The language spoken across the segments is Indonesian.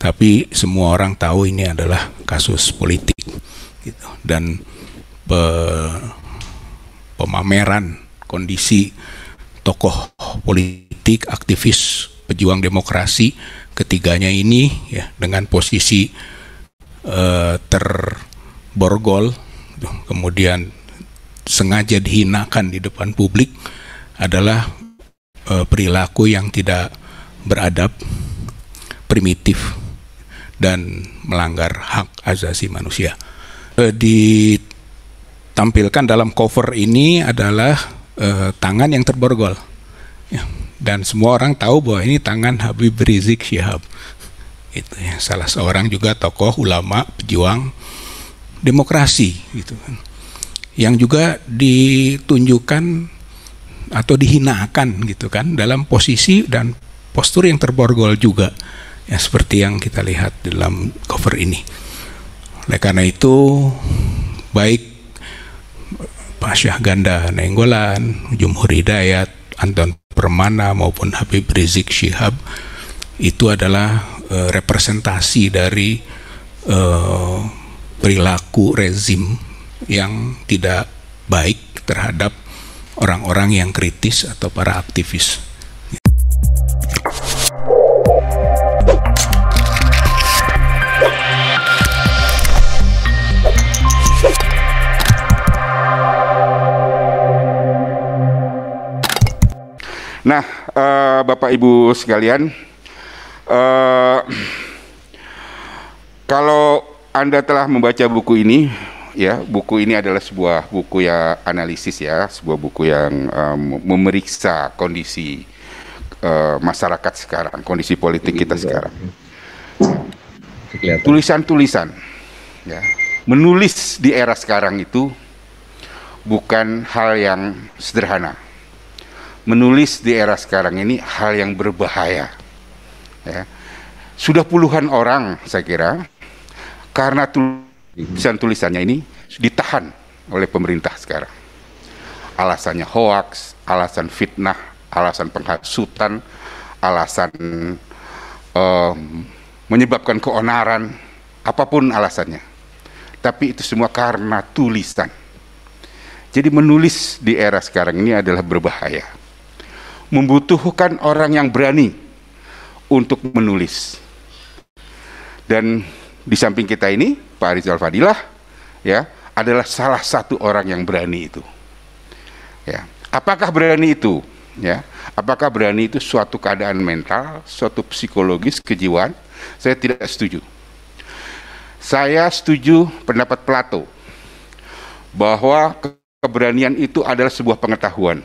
Tapi semua orang tahu ini adalah kasus politik, gitu. Dan pemameran kondisi tokoh politik, aktivis, pejuang demokrasi ketiganya ini ya dengan posisi terborgol, kemudian sengaja dihinakan di depan publik adalah perilaku yang tidak beradab, primitif, dan melanggar hak asasi manusia. Ditampilkan dalam cover ini adalah tangan yang terborgol, ya, dan semua orang tahu bahwa ini tangan Habib Rizik Syihab. Itu ya, salah seorang juga tokoh ulama pejuang demokrasi, gitu kan, yang juga ditunjukkan atau dihinakan, gitu kan, dalam posisi dan postur yang terborgol juga, ya, seperti yang kita lihat dalam cover ini. Oleh karena itu, baik Pak Syahganda Nainggolan, Jumhur Hidayat, Anton Permana maupun Habib Rizik Syihab itu adalah representasi dari perilaku rezim yang tidak baik terhadap orang-orang yang kritis atau para aktivis. Nah, Bapak Ibu sekalian, kalau Anda telah membaca buku ini, ya, buku ini adalah sebuah buku yang analisis, ya, sebuah buku yang memeriksa kondisi masyarakat sekarang, kondisi politik kita sekarang. Tulisan-tulisan, ya, menulis di era sekarang itu bukan hal yang sederhana. Menulis di era sekarang ini hal yang berbahaya, ya. Sudah puluhan orang, saya kira, karena tulisan-tulisannya ini ditahan oleh pemerintah sekarang. Alasannya hoaks, alasan fitnah, alasan penghasutan, alasan menyebabkan keonaran, apapun alasannya. Tapi itu semua karena tulisan. Jadi menulis di era sekarang ini adalah berbahaya. Membutuhkan orang yang berani untuk menulis. Dan di samping kita ini, Pak Rizal Fadilah, ya, adalah salah satu orang yang berani itu. Ya, apakah berani itu? Ya, apakah berani itu suatu keadaan mental, suatu psikologis, kejiwaan? Saya tidak setuju. Saya setuju pendapat Plato bahwa keberanian itu adalah sebuah pengetahuan.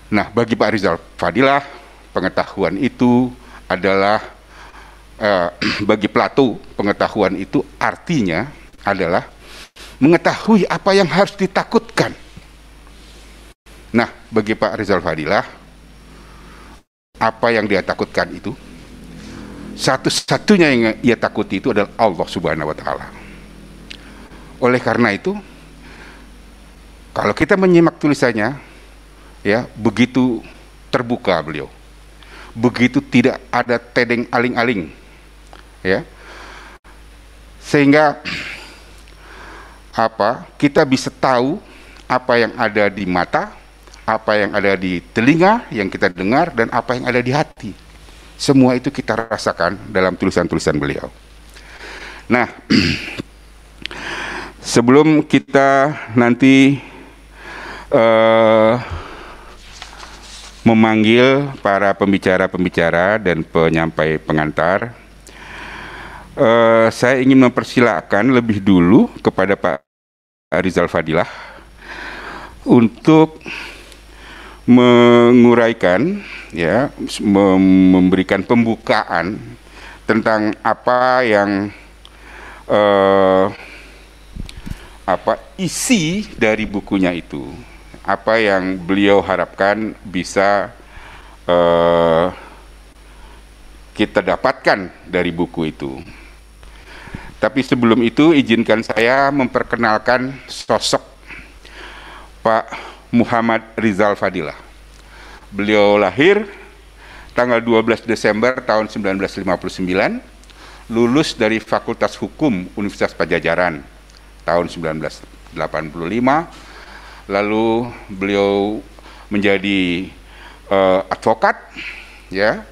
Nah, bagi Pak Rizal Fadilah, pengetahuan itu adalah bagi Plato, pengetahuan itu artinya adalah mengetahui apa yang harus ditakutkan. Nah, bagi Pak Rizal Fadilah, apa yang dia takutkan itu, satu-satunya yang ia takuti itu adalah Allah Subhanahu wa Ta'ala. Oleh karena itu, kalau kita menyimak tulisannya, ya, begitu terbuka beliau, begitu tidak ada tedeng aling-aling, ya, sehingga kita bisa tahu apa yang ada di mata, apa yang ada di telinga yang kita dengar, dan apa yang ada di hati. Semua itu kita rasakan dalam tulisan-tulisan beliau. Nah, sebelum kita nanti memanggil para pembicara-pembicara dan penyampai pengantar, saya ingin mempersilakan lebih dulu kepada Pak Rizal Fadilah untuk menguraikan, ya, memberikan pembukaan tentang apa yang isi dari bukunya itu, apa yang beliau harapkan bisa kita dapatkan dari buku itu. Tapi sebelum itu, izinkan saya memperkenalkan sosok Pak Muhammad Rizal Fadilah. Beliau lahir tanggal 12 Desember tahun 1959, lulus dari Fakultas Hukum Universitas Padjadjaran tahun 1985, lalu beliau menjadi advokat, ya,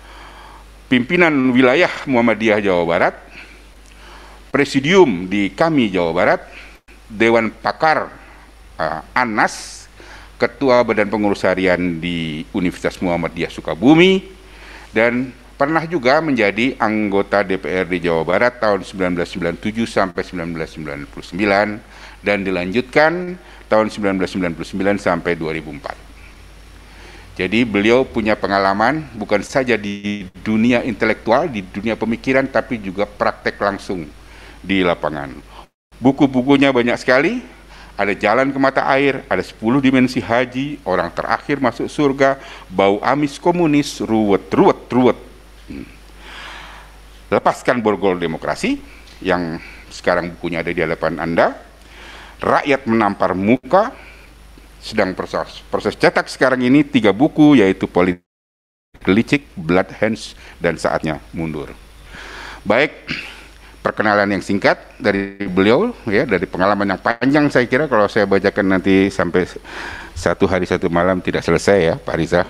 pimpinan wilayah Muhammadiyah Jawa Barat, presidium di KAMI Jawa Barat, Dewan Pakar ANAS, Ketua Badan Pengurus Harian di Universitas Muhammadiyah Sukabumi, dan pernah juga menjadi anggota DPRD Jawa Barat tahun 1997 sampai 1999, dan dilanjutkan tahun 1999 sampai 2004. Jadi beliau punya pengalaman bukan saja di dunia intelektual, di dunia pemikiran, tapi juga praktek langsung di lapangan. Buku-bukunya banyak sekali. Ada Jalan ke Mata Air, ada 10 Dimensi Haji, Orang Terakhir Masuk Surga, Bau Amis Komunis, Ruwet. Lepaskan Borgol Demokrasi, yang sekarang bukunya ada di hadapan Anda. Rakyat Menampar Muka, sedang proses cetak sekarang ini 3 buku, yaitu Politik Licik, Blood Hands, dan Saatnya Mundur. Baik, perkenalan yang singkat dari beliau, ya, dari pengalaman yang panjang. Saya kira kalau saya bacakan nanti sampai 1 hari 1 malam tidak selesai, ya Pak Riza.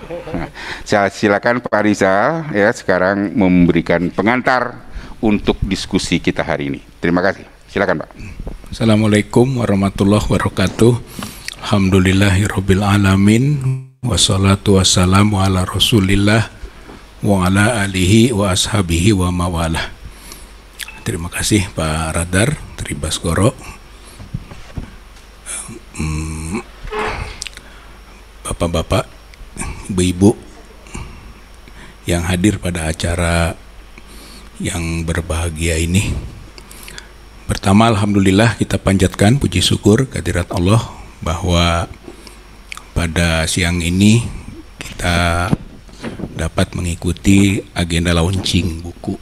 Saya silakan Pak Riza, ya, sekarang memberikan pengantar untuk diskusi kita hari ini. Terima kasih. Silakan Pak. Assalamualaikum warahmatullahi wabarakatuh. Alhamdulillahirabbil alamin, wassalatu wassalamu ala Rasulillah wa ala alihi wa ashabihi wa mawalah. Terima kasih Pak Radar Tribaskoro, Bapak-bapak, Ibu-ibu yang hadir pada acara yang berbahagia ini. Pertama, alhamdulillah kita panjatkan puji syukur kehadirat Allah bahwa pada siang ini kita dapat mengikuti agenda launching buku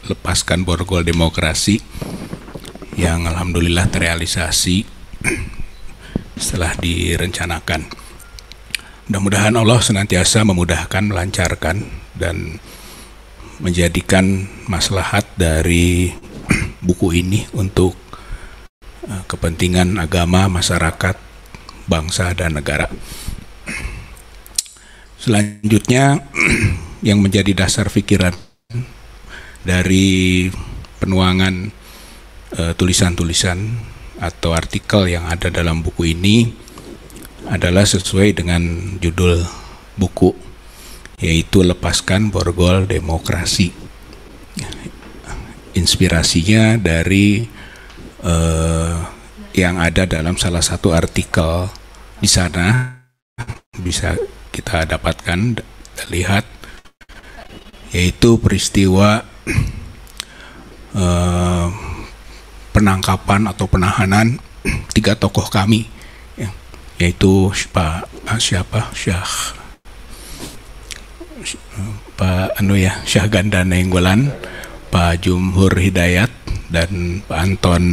Lepaskan Borgol Demokrasi yang alhamdulillah terrealisasi setelah direncanakan. Mudah-mudahan Allah senantiasa memudahkan, melancarkan, dan menjadikan maslahat dari buku ini untuk kepentingan agama, masyarakat, bangsa, dan negara. Selanjutnya, yang menjadi dasar pikiran dari penuangan tulisan-tulisan atau artikel yang ada dalam buku ini adalah sesuai dengan judul buku, yaitu Lepaskan Borgol Demokrasi. Inspirasinya dari yang ada dalam salah satu artikel di sana, bisa kita dapatkan, lihat, yaitu peristiwa penangkapan atau penahanan 3 tokoh kami, ya, yaitu Pak Syah Ganda Nainggolan, Pak Jumhur Hidayat, dan Pak Anton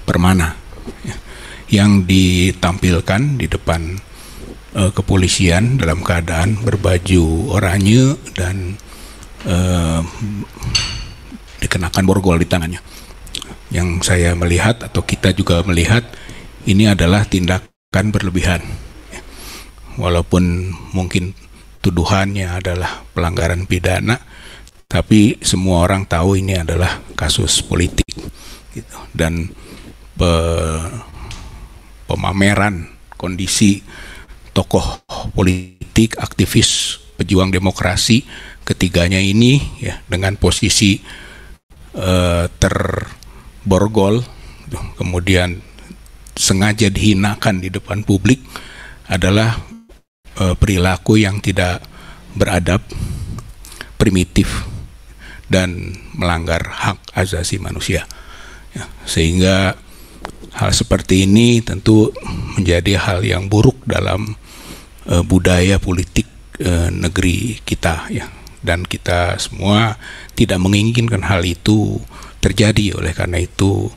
Permana, ya, yang ditampilkan di depan kepolisian dalam keadaan berbaju oranye dan dikenakan borgol di tangannya. Yang saya melihat, atau kita juga melihat, ini adalah tindakan berlebihan. Walaupun mungkin tuduhannya adalah pelanggaran pidana, tapi semua orang tahu ini adalah kasus politik, gitu. Dan pemameran kondisi tokoh politik, aktivis, pejuang demokrasi, ketiganya ini, ya, dengan posisi terborgol, kemudian sengaja dihinakan di depan publik, adalah perilaku yang tidak beradab, primitif, dan melanggar hak asasi manusia, ya, sehingga hal seperti ini tentu menjadi hal yang buruk dalam budaya politik negeri kita, ya. Dan kita semua tidak menginginkan hal itu terjadi. Oleh karena itu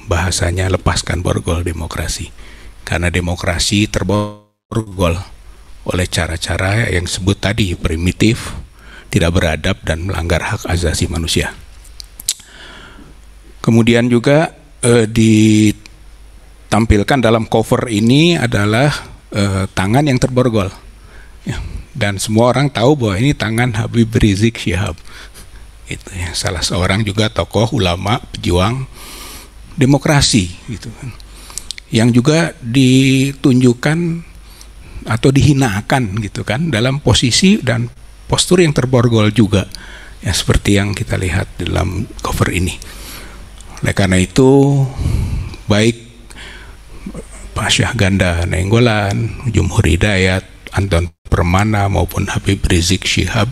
bahasanya lepaskan borgol demokrasi, karena demokrasi terborgol oleh cara-cara yang disebut tadi, primitif, tidak beradab, dan melanggar hak asasi manusia. Kemudian juga ditampilkan dalam cover ini adalah tangan yang terborgol, ya. Dan semua orang tahu bahwa ini tangan Habib Rizik Syihab. Itu ya, salah seorang juga tokoh ulama pejuang demokrasi, gitu kan, yang juga ditunjukkan atau dihinakan, gitu kan, dalam posisi dan postur yang terborgol juga, ya, seperti yang kita lihat dalam cover ini. Oleh karena itu, baik Pak Syahganda Nainggolan, Jumhur Hidayat, Anton Permana maupun Habib Rizik Syihab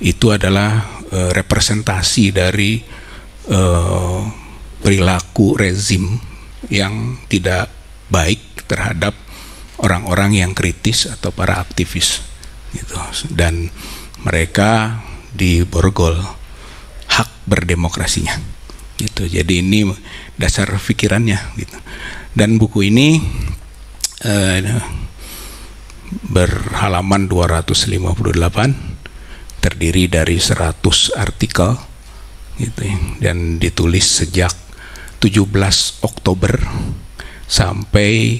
itu adalah representasi dari perilaku rezim yang tidak baik terhadap orang-orang yang kritis atau para aktivis, gitu. Dan mereka diborgol hak berdemokrasinya, gitu. Jadi ini dasar pikirannya, gitu. Dan buku ini berhalaman 258, terdiri dari 100 artikel, gitu ya, dan ditulis sejak 17 Oktober sampai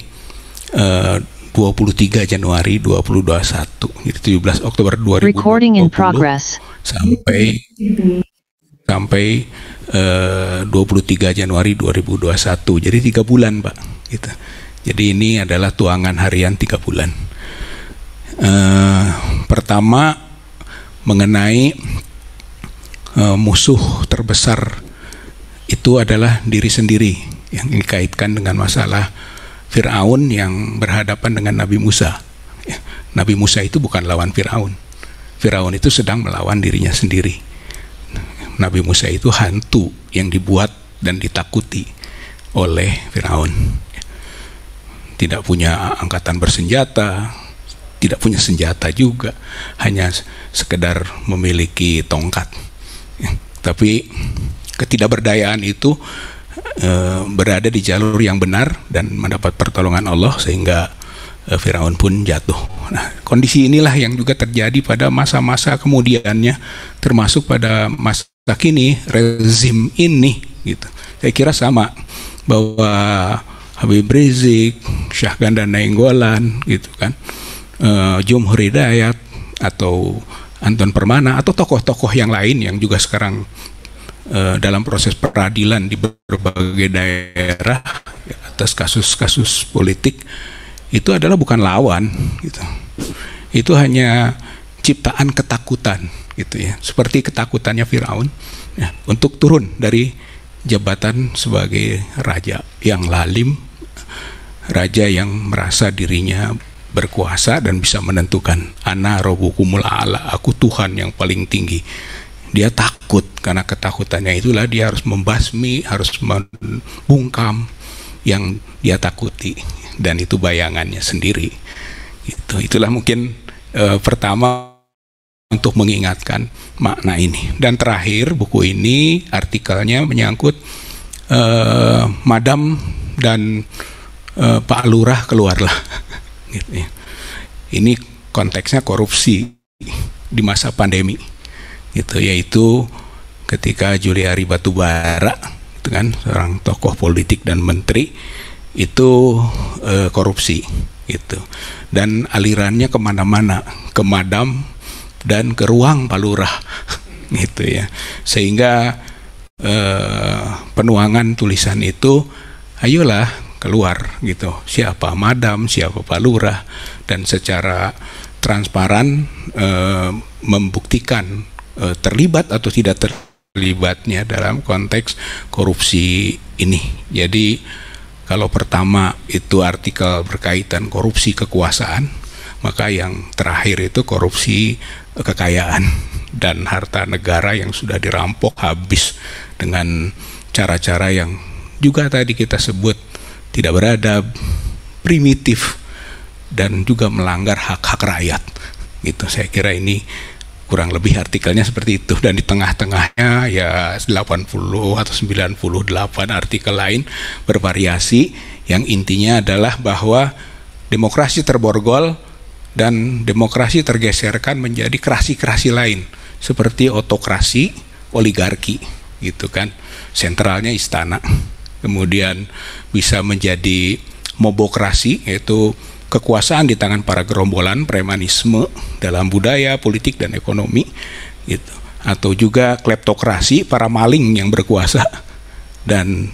23 Januari 2021. Jadi 17 Oktober 2020 sampai 23 Januari 2021. Jadi 3 bulan, Pak, gitu. Jadi ini adalah tuangan harian 3 bulan. Pertama, mengenai musuh terbesar itu adalah diri sendiri, yang dikaitkan dengan masalah Fir'aun yang berhadapan dengan Nabi Musa. Ya, Nabi Musa itu bukan lawan Fir'aun. Fir'aun itu sedang melawan dirinya sendiri. Nabi Musa itu hantu yang dibuat dan ditakuti oleh Fir'aun. Tidak punya angkatan bersenjata, tidak punya senjata juga, hanya sekedar memiliki tongkat. Ya, tapi ketidakberdayaan itu berada di jalur yang benar dan mendapat pertolongan Allah sehingga Firaun pun jatuh. Nah, kondisi inilah yang juga terjadi pada masa-masa kemudiannya, termasuk pada masa kini rezim ini, gitu. Saya kira sama, bahwa Habib Rizik, Syahganda Nainggolan, gitu kan, Jumhur Hidayat atau Anton Permana atau tokoh-tokoh yang lain yang juga sekarang dalam proses peradilan di berbagai daerah atas kasus-kasus politik, itu adalah bukan lawan, gitu. Itu hanya ciptaan ketakutan, gitu ya, seperti ketakutannya Firaun, ya, untuk turun dari jabatan sebagai raja yang lalim, raja yang merasa dirinya berkuasa dan bisa menentukan, ana rabbukumul a'la, aku Tuhan yang paling tinggi. Dia takut, karena ketakutannya itulah dia harus membasmi, harus membungkam yang dia takuti, dan itu bayangannya sendiri. Itulah mungkin pertama untuk mengingatkan makna ini. Dan terakhir, buku ini artikelnya menyangkut Madam dan Pak Lurah keluarlah. Gitu ya. Ini konteksnya korupsi di masa pandemi, gitu, yaitu ketika Juliari Batubara, itu kan seorang tokoh politik dan menteri, itu korupsi, gitu, dan alirannya kemana-mana, ke Madam dan ke ruang Pak Lurah, gitu ya, sehingga penuangan tulisan itu, ayolah keluar, gitu, siapa Madam, siapa Pak Lurah, dan secara transparan membuktikan terlibat atau tidak terlibatnya dalam konteks korupsi ini. Jadi kalau pertama itu artikel berkaitan korupsi kekuasaan, maka yang terakhir itu korupsi kekayaan dan harta negara yang sudah dirampok habis dengan cara-cara yang juga tadi kita sebut tidak beradab, primitif, dan juga melanggar hak-hak rakyat, gitu. Saya kira ini kurang lebih artikelnya seperti itu, dan di tengah-tengahnya ya 80 atau 98 artikel lain bervariasi yang intinya adalah bahwa demokrasi terborgol dan demokrasi tergeserkan menjadi kerasi-kerasi lain seperti otokrasi, oligarki, gitu kan, sentralnya istana. Kemudian bisa menjadi mobokrasi, yaitu kekuasaan di tangan para gerombolan, premanisme dalam budaya, politik, dan ekonomi, gitu. Atau juga kleptokrasi, para maling yang berkuasa, dan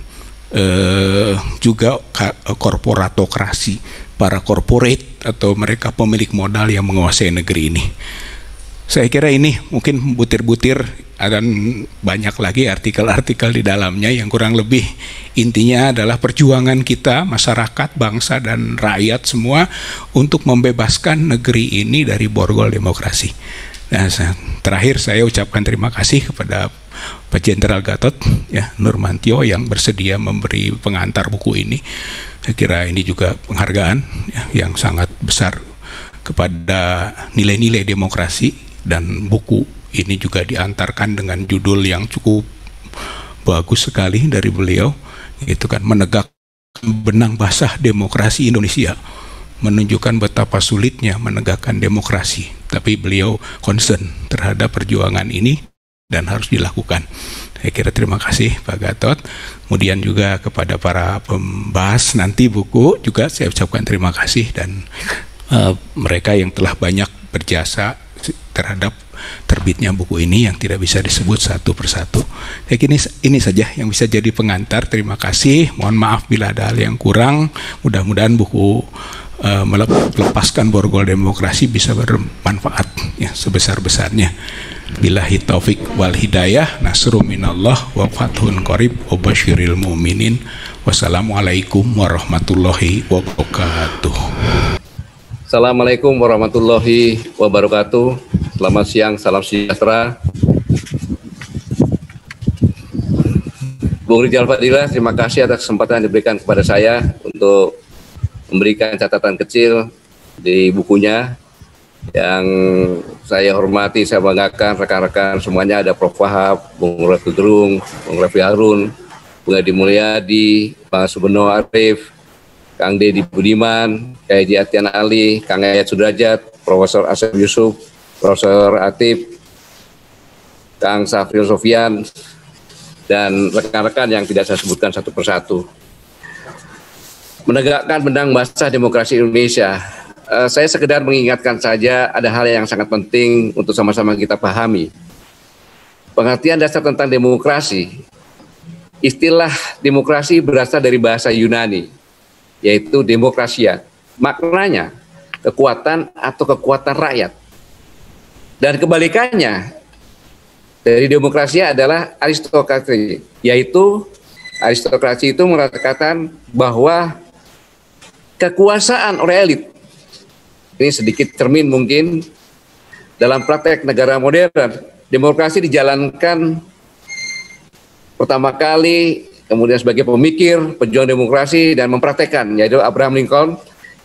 juga korporatokrasi, para corporate atau mereka pemilik modal yang menguasai negeri ini. Saya kira ini mungkin butir-butir, dan banyak lagi artikel-artikel di dalamnya yang kurang lebih intinya adalah perjuangan kita, masyarakat, bangsa, dan rakyat semua untuk membebaskan negeri ini dari borgol demokrasi. Nah, terakhir saya ucapkan terima kasih kepada Pak Jenderal Gatot ya, Nurmantio yang bersedia memberi pengantar buku ini. Saya kira ini juga penghargaan ya, yang sangat besar kepada nilai-nilai demokrasi, dan buku ini juga diantarkan dengan judul yang cukup bagus sekali dari beliau, itu kan menegakkan benang basah demokrasi Indonesia, menunjukkan betapa sulitnya menegakkan demokrasi, tapi beliau concern terhadap perjuangan ini dan harus dilakukan. Saya kira terima kasih Pak Gatot. Kemudian juga kepada para pembahas nanti buku juga saya ucapkan terima kasih, dan mereka yang telah banyak berjasa terhadap terbitnya buku ini yang tidak bisa disebut satu persatu. Saya kira ini saja yang bisa jadi pengantar. Terima kasih. Mohon maaf bila ada hal yang kurang. Mudah-mudahan buku melepaskan borgol demokrasi bisa bermanfaat ya sebesar-besarnya. Billahi taufik wal hidayah, nasrum minallah wa fathun qarib wa basyiril mu'minin. Wassalamualaikum warahmatullahi wabarakatuh. Assalamualaikum warahmatullahi wabarakatuh. Selamat siang, salam sejahtera. Bung Rijal Fadilah, terima kasih atas kesempatan yang diberikan kepada saya untuk memberikan catatan kecil di bukunya. Yang saya hormati, saya banggakan rekan-rekan semuanya, ada Prof. Wahab, Bung Refli Gerung, Bung Refli Harun, Bung Edi Mulyadi, Bang Subeno Arif, Kang Deddy Budiman, Kaiji Atian Ali, Kang Yayat Sudrajat, Profesor Asep Yusuf, Profesor Atib, Kang Safril Sofian, dan rekan-rekan yang tidak saya sebutkan satu persatu. Menegakkan benang basah demokrasi Indonesia. Saya sekedar mengingatkan saja ada hal yang sangat penting untuk sama-sama kita pahami. Pengertian dasar tentang demokrasi. Istilah demokrasi berasal dari bahasa Yunani, yaitu demokrasia. Maknanya kekuatan atau kekuatan rakyat. Dan kebalikannya dari demokrasi adalah aristokrasi, yaitu aristokrasi itu mengatakan bahwa kekuasaan oleh elit. Ini sedikit cermin mungkin dalam praktek negara modern. Demokrasi dijalankan pertama kali kemudian sebagai pemikir, pejuang demokrasi dan mempraktekkan, yaitu Abraham Lincoln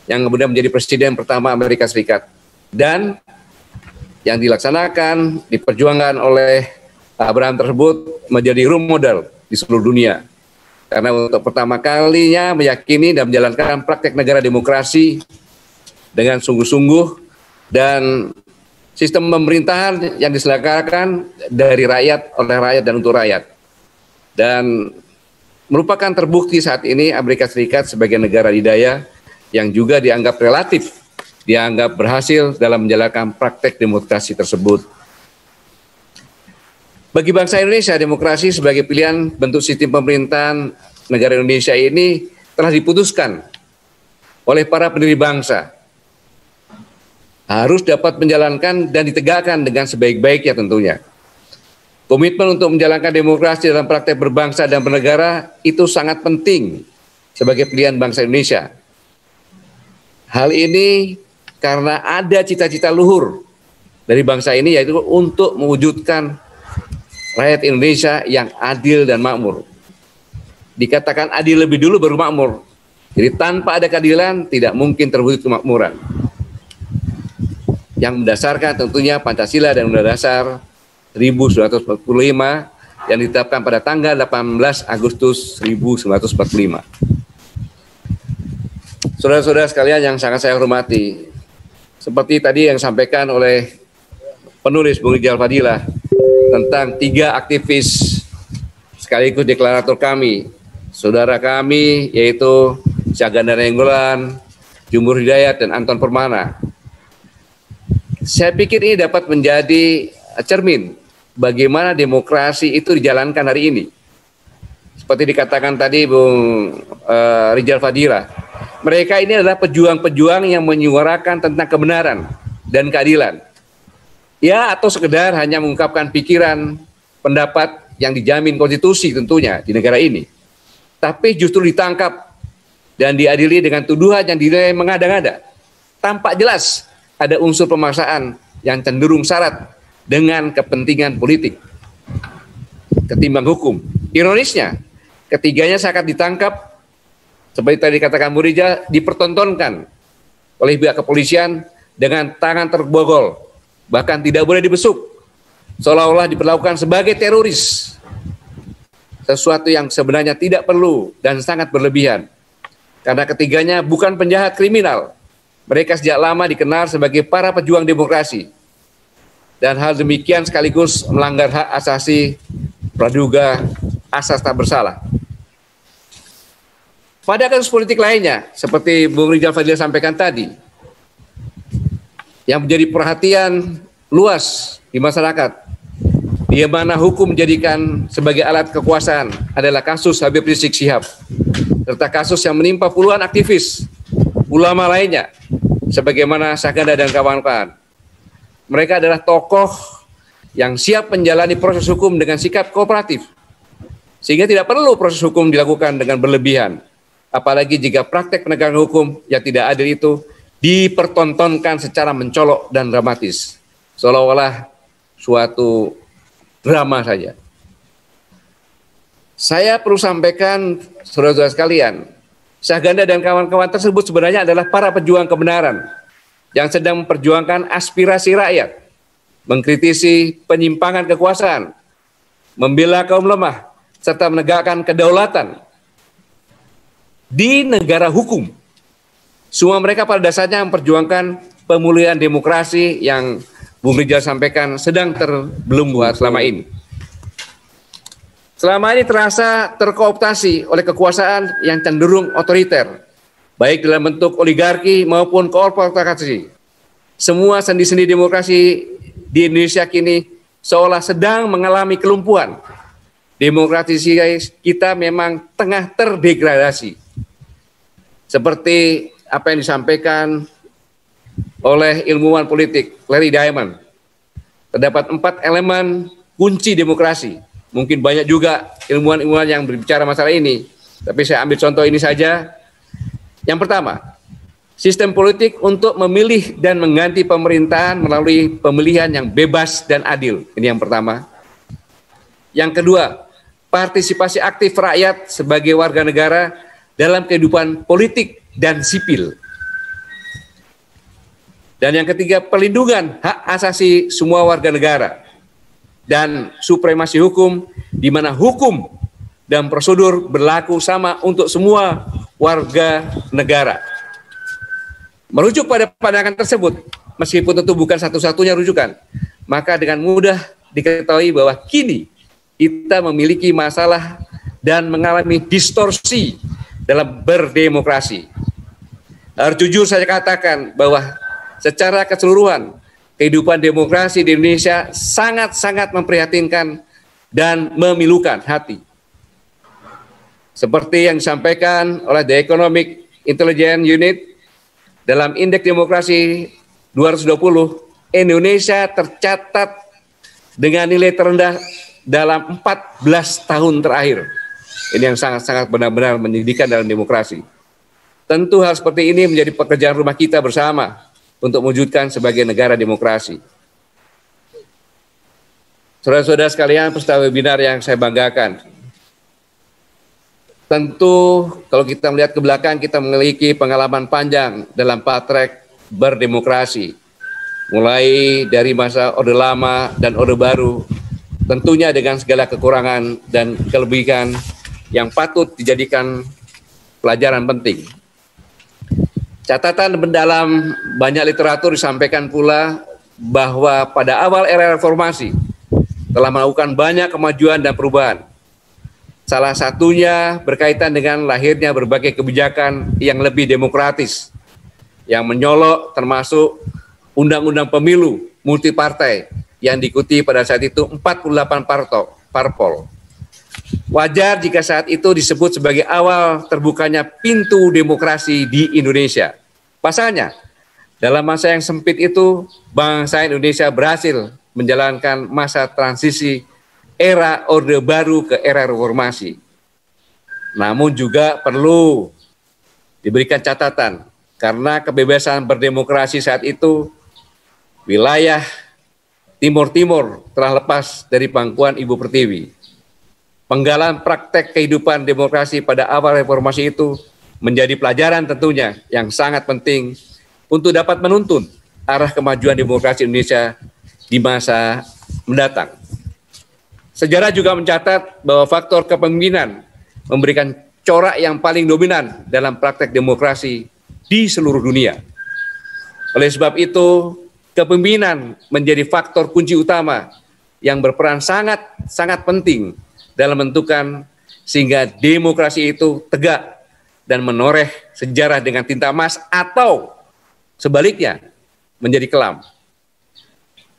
yang kemudian menjadi presiden pertama Amerika Serikat. Dan yang dilaksanakan, diperjuangkan oleh Abraham tersebut menjadi role model di seluruh dunia. Karena untuk pertama kalinya meyakini dan menjalankan praktek negara demokrasi dengan sungguh-sungguh, dan sistem pemerintahan yang diselenggarakan dari rakyat, oleh rakyat, dan untuk rakyat. Dan merupakan terbukti saat ini Amerika Serikat sebagai negara didaya yang juga dianggap relatif, dianggap berhasil dalam menjalankan praktek demokrasi tersebut. Bagi bangsa Indonesia, demokrasi sebagai pilihan bentuk sistem pemerintahan negara Indonesia ini telah diputuskan oleh para pendiri bangsa. Harus dapat menjalankan dan ditegakkan dengan sebaik-baiknya tentunya. Komitmen untuk menjalankan demokrasi dalam praktek berbangsa dan bernegara itu sangat penting sebagai pilihan bangsa Indonesia. Hal ini karena ada cita-cita luhur dari bangsa ini, yaitu untuk mewujudkan rakyat Indonesia yang adil dan makmur. Dikatakan adil lebih dulu baru makmur. Jadi tanpa ada keadilan tidak mungkin terwujud kemakmuran. Yang mendasarkan tentunya Pancasila dan Undang-Undang Dasar 1945 yang ditetapkan pada tanggal 18 Agustus 1945. Saudara-saudara sekalian yang sangat saya hormati, seperti tadi yang disampaikan oleh penulis Bung Rijal Fadilah tentang 3 aktivis sekaligus deklarator kami, saudara kami yaitu Syahganda Nainggolan, Jumur Hidayat, dan Anton Permana. Saya pikir ini dapat menjadi cermin bagaimana demokrasi itu dijalankan hari ini. Seperti dikatakan tadi Bung Rijal Fadilah, mereka ini adalah pejuang-pejuang yang menyuarakan tentang kebenaran dan keadilan. Ya, atau sekedar hanya mengungkapkan pikiran, pendapat yang dijamin konstitusi tentunya di negara ini. Tapi justru ditangkap dan diadili dengan tuduhan yang dinilai mengada-ngada. Tampak jelas ada unsur pemaksaan yang cenderung syarat dengan kepentingan politik ketimbang hukum. Ironisnya, ketiganya saat ditangkap, seperti tadi dikatakan Bu Rijal, dipertontonkan oleh pihak kepolisian dengan tangan terborgol, bahkan tidak boleh dibesuk, seolah-olah diperlakukan sebagai teroris. Sesuatu yang sebenarnya tidak perlu dan sangat berlebihan. Karena ketiganya bukan penjahat kriminal. Mereka sejak lama dikenal sebagai para pejuang demokrasi. Dan hal demikian sekaligus melanggar hak asasi praduga asas tak bersalah. Pada kasus politik lainnya, seperti Bung Rijal Fadilah sampaikan tadi, yang menjadi perhatian luas di masyarakat, di mana hukum dijadikan sebagai alat kekuasaan adalah kasus Habib Rizik Syihab, serta kasus yang menimpa puluhan aktivis, ulama lainnya, sebagaimana Syahganda dan kawan-kawan. Mereka adalah tokoh yang siap menjalani proses hukum dengan sikap kooperatif, sehingga tidak perlu proses hukum dilakukan dengan berlebihan. Apalagi jika praktek penegakan hukum yang tidak adil itu dipertontonkan secara mencolok dan dramatis, seolah-olah suatu drama saja. Saya perlu sampaikan, saudara-saudara sekalian, Syahganda dan kawan-kawan tersebut sebenarnya adalah para pejuang kebenaran yang sedang memperjuangkan aspirasi rakyat, mengkritisi penyimpangan kekuasaan, membela kaum lemah, serta menegakkan kedaulatan di negara hukum. Semua mereka pada dasarnya memperjuangkan pemulihan demokrasi yang Bung Rijal sampaikan sedang terbelenggu selama ini. Selama ini terasa terkooptasi oleh kekuasaan yang cenderung otoriter, baik dalam bentuk oligarki maupun korporasi. Semua sendi-sendi demokrasi di Indonesia kini seolah sedang mengalami kelumpuhan. Demokrasi kita memang tengah terdegradasi. Seperti apa yang disampaikan oleh ilmuwan politik Larry Diamond, terdapat 4 elemen kunci demokrasi. Mungkin banyak juga ilmuwan-ilmuwan yang berbicara masalah ini, tapi saya ambil contoh ini saja. Yang pertama, sistem politik untuk memilih dan mengganti pemerintahan melalui pemilihan yang bebas dan adil. Ini yang pertama. Yang kedua, partisipasi aktif rakyat sebagai warga negara dalam kehidupan politik dan sipil. Dan yang ketiga, perlindungan hak asasi semua warga negara dan supremasi hukum, di mana hukum dan prosedur berlaku sama untuk semua warga negara. Merujuk pada pandangan tersebut, meskipun tentu bukan satu-satunya rujukan, maka dengan mudah diketahui bahwa kini kita memiliki masalah dan mengalami distorsi dalam berdemokrasi. Harus jujur saya katakan bahwa secara keseluruhan kehidupan demokrasi di Indonesia sangat-sangat memprihatinkan dan memilukan hati. Seperti yang disampaikan oleh The Economic Intelligence Unit dalam Indeks Demokrasi 220, Indonesia tercatat dengan nilai terendah dalam 14 tahun terakhir. Ini yang sangat-sangat benar-benar menyedihkan dalam demokrasi. Tentu hal seperti ini menjadi pekerjaan rumah kita bersama untuk mewujudkan sebagai negara demokrasi. Saudara-saudara sekalian, peserta webinar yang saya banggakan, tentu kalau kita melihat ke belakang, kita memiliki pengalaman panjang dalam patrek berdemokrasi, mulai dari masa Orde Lama dan Orde Baru, tentunya dengan segala kekurangan dan kelebihan yang patut dijadikan pelajaran penting. Catatan dalam banyak literatur disampaikan pula bahwa pada awal era reformasi telah melakukan banyak kemajuan dan perubahan. Salah satunya berkaitan dengan lahirnya berbagai kebijakan yang lebih demokratis, yang menyolok termasuk Undang-Undang Pemilu multipartai yang diikuti pada saat itu 48 parpol. Wajar jika saat itu disebut sebagai awal terbukanya pintu demokrasi di Indonesia. Pasalnya, dalam masa yang sempit itu, bangsa Indonesia berhasil menjalankan masa transisi era Orde Baru ke era reformasi. Namun juga perlu diberikan catatan, karena kebebasan berdemokrasi saat itu, wilayah Timur-Timur telah lepas dari pangkuan Ibu Pertiwi. Penggalan praktek kehidupan demokrasi pada awal reformasi itu menjadi pelajaran tentunya yang sangat penting untuk dapat menuntun arah kemajuan demokrasi Indonesia di masa mendatang. Sejarah juga mencatat bahwa faktor kepemimpinan memberikan corak yang paling dominan dalam praktek demokrasi di seluruh dunia. Oleh sebab itu, kepemimpinan menjadi faktor kunci utama yang berperan sangat penting dalam menentukan sehingga demokrasi itu tegak dan menoreh sejarah dengan tinta emas atau sebaliknya menjadi kelam.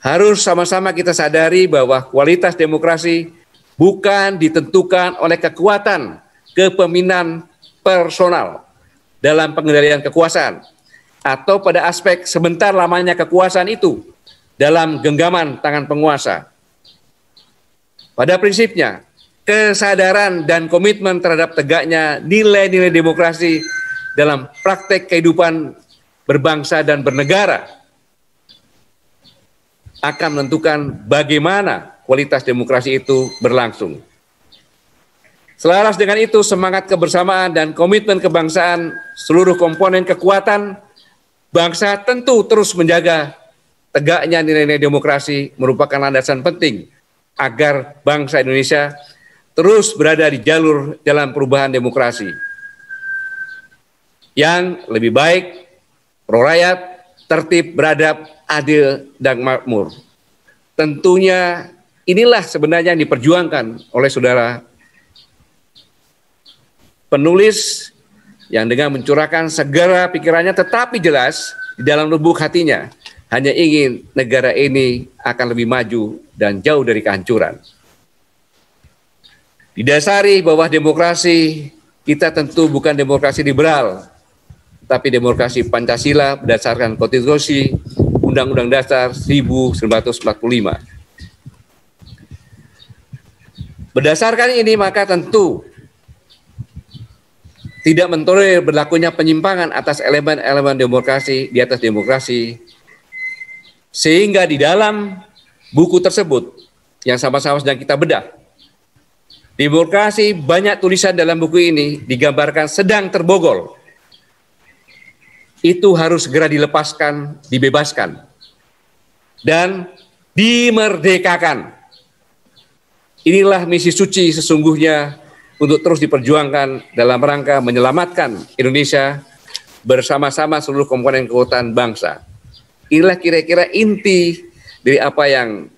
Harus sama-sama kita sadari bahwa kualitas demokrasi bukan ditentukan oleh kekuatan kepemimpinan personal dalam pengendalian kekuasaan atau pada aspek sebentar lamanya kekuasaan itu dalam genggaman tangan penguasa. Pada prinsipnya, kesadaran dan komitmen terhadap tegaknya nilai-nilai demokrasi dalam praktek kehidupan berbangsa dan bernegara akan menentukan bagaimana kualitas demokrasi itu berlangsung. Selaras dengan itu, semangat kebersamaan dan komitmen kebangsaan seluruh komponen kekuatan bangsa tentu terus menjaga tegaknya nilai-nilai demokrasi merupakan landasan penting agar bangsa Indonesia terus berada di jalur jalan perubahan demokrasi yang lebih baik, pro rakyat, tertib, beradab, adil, dan makmur. Tentunya inilah sebenarnya yang diperjuangkan oleh saudara penulis yang dengan mencurahkan segala pikirannya tetapi jelas di dalam lubuk hatinya hanya ingin negara ini akan lebih maju dan jauh dari kehancuran. Didasari bahwa demokrasi kita tentu bukan demokrasi liberal, tapi demokrasi Pancasila berdasarkan konstitusi Undang-Undang Dasar 1945. Berdasarkan ini maka tentu tidak mentolerir berlakunya penyimpangan atas elemen-elemen demokrasi di atas demokrasi, sehingga di dalam buku tersebut yang sama-sama sedang kita bedah, demokrasi banyak tulisan dalam buku ini digambarkan sedang terbogol. Itu harus segera dilepaskan, dibebaskan, dan dimerdekakan. Inilah misi suci sesungguhnya untuk terus diperjuangkan dalam rangka menyelamatkan Indonesia bersama-sama seluruh komponen kekuatan bangsa. Inilah kira-kira inti dari apa yang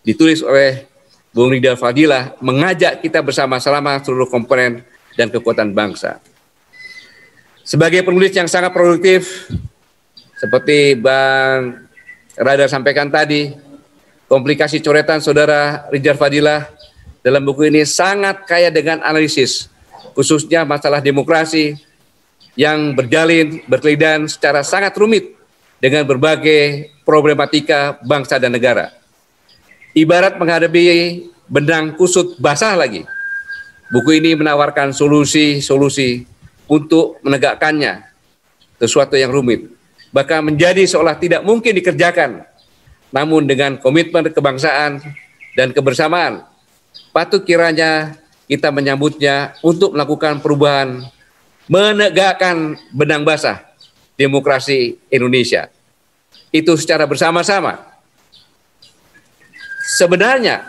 ditulis oleh Bung Ridal Fadilah, mengajak kita bersama-sama seluruh komponen dan kekuatan bangsa. Sebagai penulis yang sangat produktif, seperti Bang Radar sampaikan tadi, komplikasi coretan saudara Ridal Fadilah dalam buku ini sangat kaya dengan analisis, khususnya masalah demokrasi yang berkelidan secara sangat rumit dengan berbagai problematika bangsa dan negara. Ibarat menghadapi benang kusut basah lagi, buku ini menawarkan solusi-solusi untuk menegakkannya, sesuatu yang rumit, bahkan menjadi seolah tidak mungkin dikerjakan, namun dengan komitmen kebangsaan dan kebersamaan, patut kiranya kita menyambutnya untuk melakukan perubahan, menegakkan benang basah demokrasi Indonesia. Itu secara bersama-sama. Sebenarnya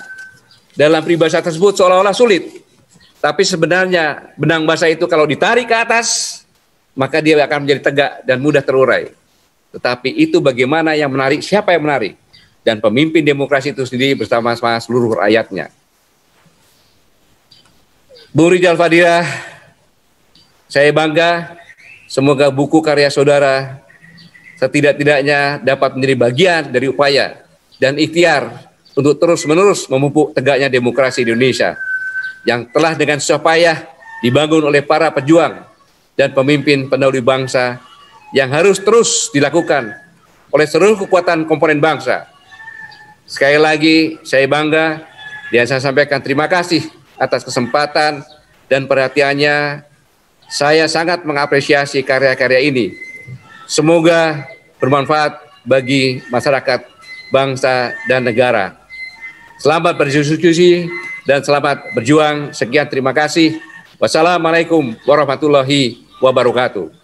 dalam peribahasa tersebut seolah-olah sulit, tapi sebenarnya benang basah itu kalau ditarik ke atas, maka dia akan menjadi tegak dan mudah terurai. Tetapi itu bagaimana yang menarik, siapa yang menarik, dan pemimpin demokrasi itu sendiri bersama-sama seluruh rakyatnya. Bung Rijal Fadila, saya bangga, semoga buku karya saudara setidak-tidaknya dapat menjadi bagian dari upaya dan ikhtiar untuk terus-menerus memupuk tegaknya demokrasi di Indonesia yang telah dengan susah payah dibangun oleh para pejuang dan pemimpin pendahulu bangsa, yang harus terus dilakukan oleh seluruh kekuatan komponen bangsa. Sekali lagi saya bangga dan saya sampaikan terima kasih atas kesempatan dan perhatiannya. Saya sangat mengapresiasi karya-karya ini. Semoga bermanfaat bagi masyarakat, bangsa, dan negara. Selamat berdiskusi dan selamat berjuang. Sekian, terima kasih. Wassalamualaikum warahmatullahi wabarakatuh.